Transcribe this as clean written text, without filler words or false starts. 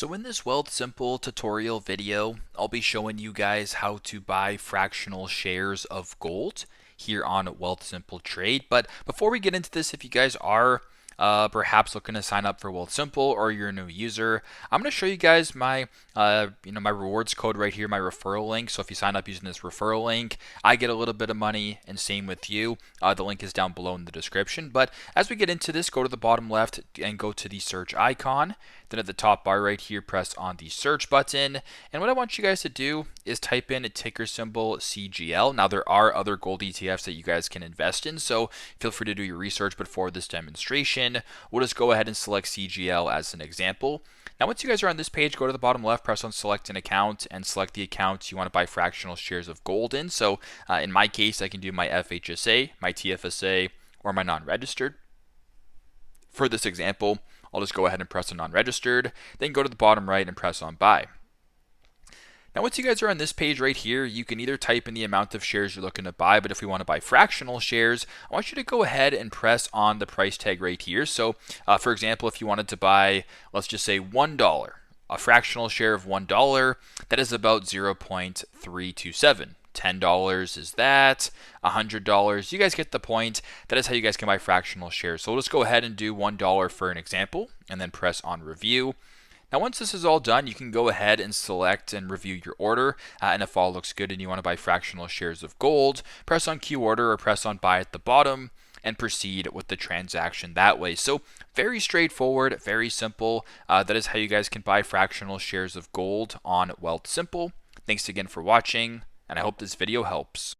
So in this Wealthsimple tutorial video, I'll be showing you guys how to buy fractional shares of gold here on Wealthsimple Trade. But before we get into this, if you guys are perhaps looking to sign up for Wealthsimple or you're a new user, I'm going to show you guys my my rewards code right here, my referral link. So if you sign up using this referral link, I get a little bit of money, and same with you. The link is down below in the description. But as we get into this, go to the bottom left and go to the search icon. Then at the top bar right here, press on the search button. And what I want you guys to do is type in a ticker symbol CGL. Now there are other gold ETFs that you guys can invest in, so feel free to do your research. But for this demonstration, we'll just go ahead and select CGL as an example. Now once you guys are on this page, go to the bottom left, press on select an account, and select the account you want to buy fractional shares of gold in. So in my case, I can do my FHSA, my TFSA, or my non-registered. For this example, I'll just go ahead and press on non-registered, then go to the bottom right and press on buy. Now once you guys are on this page right here, you can either type in the amount of shares you're looking to buy, but if we want to buy fractional shares, I want you to go ahead and press on the price tag right here. So for example, if you wanted to buy, let's just say $1, a fractional share of $1, that is about 0.327. $10 is that, $100. You guys get the point. That is how you guys can buy fractional shares. So we'll just go ahead and do $1 for an example and then press on review. Now once this is all done, you can go ahead and select and review your order. And if all looks good and you want to buy fractional shares of gold, press on queue order or press on buy at the bottom and proceed with the transaction that way. So very straightforward, very simple. That is how you guys can buy fractional shares of gold on Wealthsimple. Thanks again for watching, and I hope this video helps.